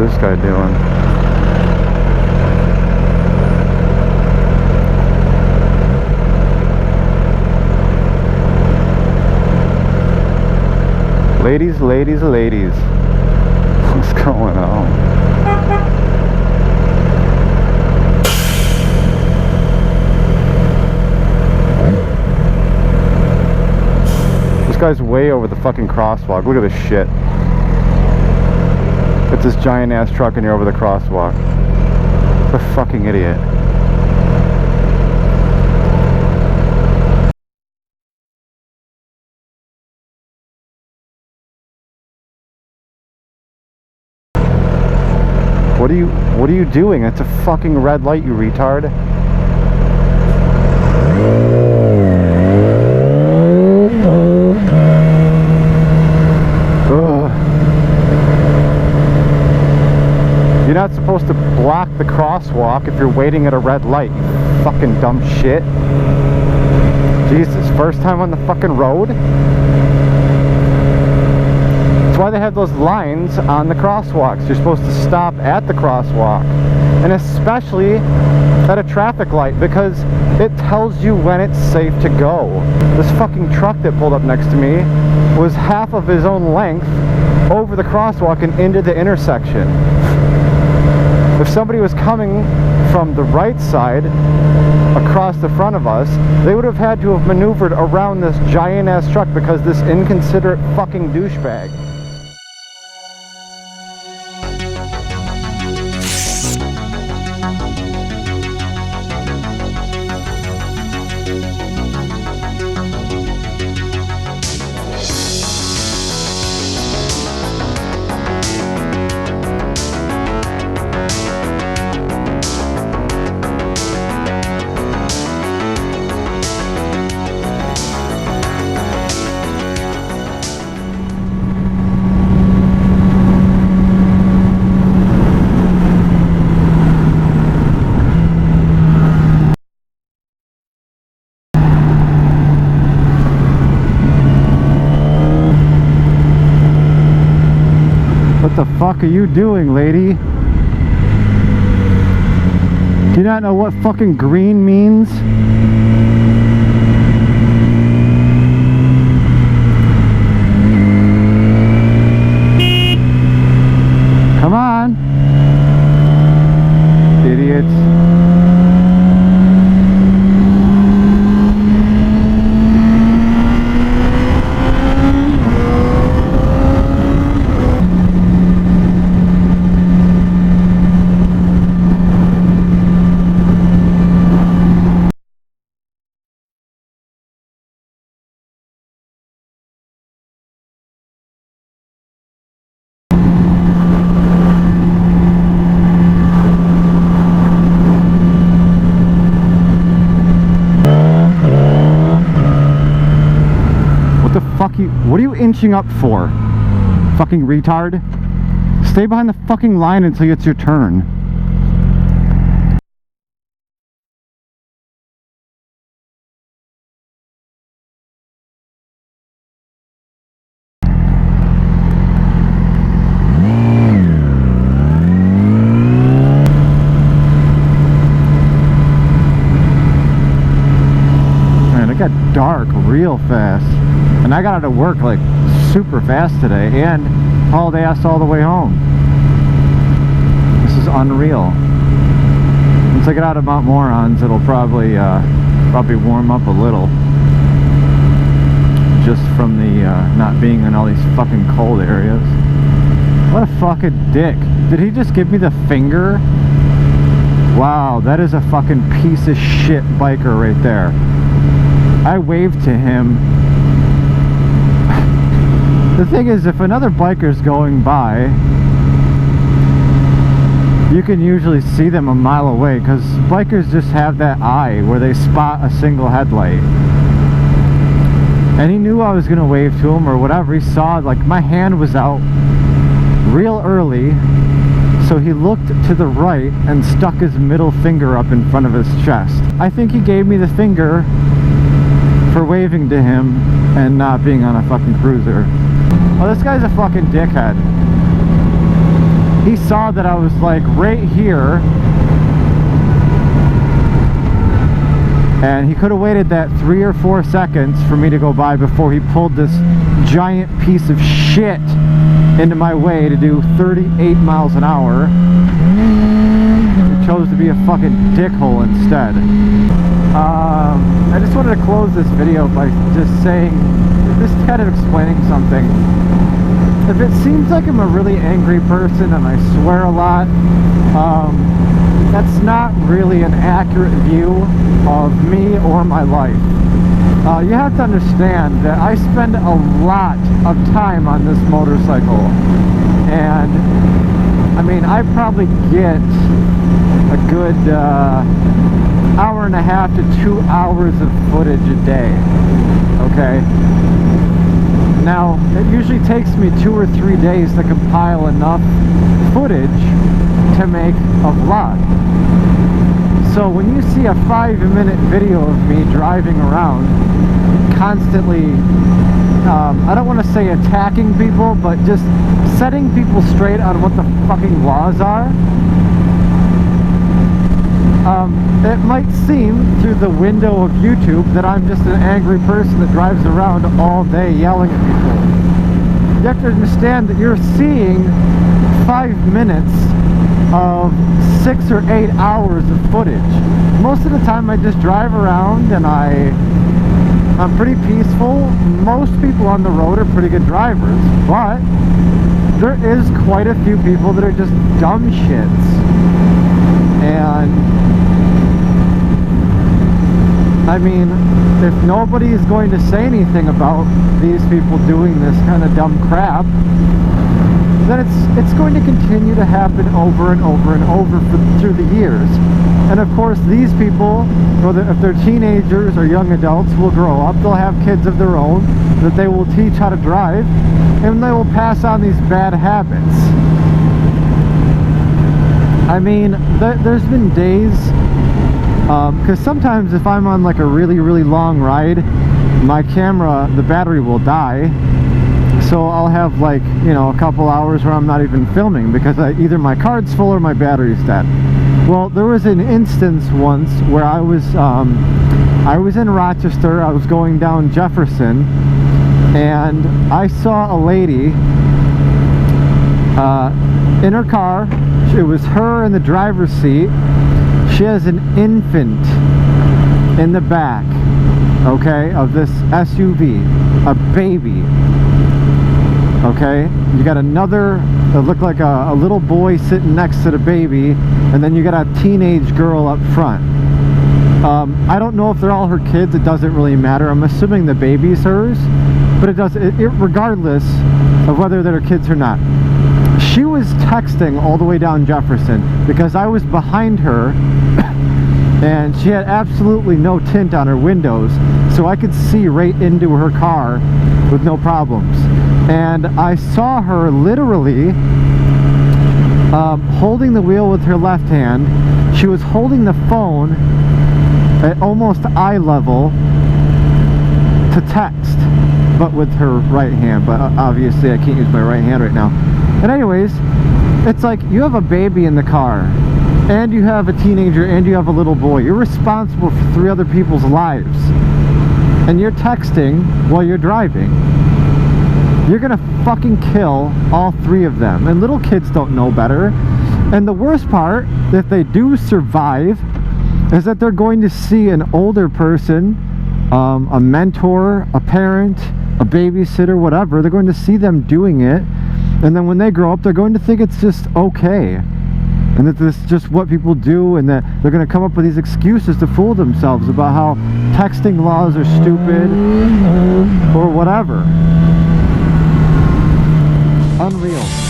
this guy doing? Ladies, ladies, ladies. What's going on? This guy's way over the fucking crosswalk. Look at this shit. It's this giant ass truck and you're over the crosswalk. What a fucking idiot. What are you doing? It's a fucking red light, you retard. Ugh. You're not supposed to block the crosswalk if you're waiting at a red light, you fucking dumb shit. Jesus, first time on the fucking road? Why they have those lines on the crosswalks. You're supposed to stop at the crosswalk, and especially at a traffic light, because it tells you when it's safe to go. This fucking truck that pulled up next to me was half of his own length over the crosswalk and into the intersection. If somebody was coming from the right side across the front of us, they would have had to have maneuvered around this giant ass truck because this inconsiderate fucking douchebag. What the fuck are you doing, lady? Do you not know what fucking green means? Come on, idiots. What are you inching up for? Fucking retard. Stay behind the fucking line until it's your turn. Man, it got dark real fast. And I got out of work like super fast today and hauled ass all the way home. This is unreal. Once I get out of Mount Morons, it'll probably warm up a little. Just from the not being in all these fucking cold areas. What a fucking dick. Did he just give me the finger? Wow, that is a fucking piece of shit biker right there. I waved to him. The thing is, if another biker's going by, you can usually see them a mile away, because bikers just have that eye where they spot a single headlight. And he knew I was going to wave to him or whatever. He saw, like, my hand was out real early, so he looked to the right and stuck his middle finger up in front of his chest. I think he gave me the finger for waving to him and not being on a fucking cruiser. Well, this guy's a fucking dickhead. he saw that I was like right here, and he could have waited that 3 or 4 seconds for me to go by before he pulled this giant piece of shit into my way to do 38 miles an hour. He chose to be a fucking dickhole instead. I just wanted to close this video by just saying, just kind of explaining something. If it seems like I'm a really angry person and I swear a lot, that's not really an accurate view of me or my life. You have to understand that I spend a lot of time on this motorcycle, and I mean, I probably get a good hour and a half to 2 hours of footage a day. Okay, now it usually takes me 2 or 3 days to compile enough footage to make a vlog. So when you see a 5-minute video of me driving around constantly, I don't want to say attacking people, but just setting people straight on what the fucking laws are, it might seem through the window of YouTube that I'm just an angry person that drives around all day yelling at people. You have to understand that you're seeing 5 minutes of 6 or 8 hours of footage. Most of the time I just drive around and I'm pretty peaceful. Most people on the road are pretty good drivers, but there is quite a few people that are just dumb shits. And I mean, if nobody is going to say anything about these people doing this kind of dumb crap, then it's going to continue to happen over and over and over through the years. And of course, these people, whether if they're teenagers or young adults, will grow up. They'll have kids of their own that they will teach how to drive, and they will pass on these bad habits. I mean, there's been days, because sometimes if I'm on like a really, really long ride, my camera, the battery will die. So I'll have like, you know, a couple hours where I'm not even filming because either my card's full or my battery's dead. Well, there was an instance once where I was in Rochester. I was going down Jefferson, and I saw a lady in her car. It was her in the driver's seat. She has an infant in the back, okay, of this SUV, a baby. Okay, you got another that looked like a little boy sitting next to the baby, and then you got a teenage girl up front. I don't know if they're all her kids. It doesn't really matter. I'm assuming the baby's hers, but regardless of whether they're kids or not. She was texting all the way down Jefferson because I was behind her and she had absolutely no tint on her windows, so I could see right into her car with no problems. And I saw her literally holding the wheel with her left hand. She was holding the phone at almost eye level to text, but with her right hand. But obviously I can't use my right hand right now. And anyways, it's like you have a baby in the car, and you have a teenager, and you have a little boy. You're responsible for 3 other people's lives, and you're texting while you're driving. You're gonna fucking kill all 3 of them, and little kids don't know better. And the worst part, if they do survive, is that they're going to see an older person, a mentor, a parent, a babysitter, whatever. They're going to see them doing it, and then when they grow up, they're going to think it's just okay, and that this is just what people do, and that they're going to come up with these excuses to fool themselves about how texting laws are stupid or whatever. Unreal.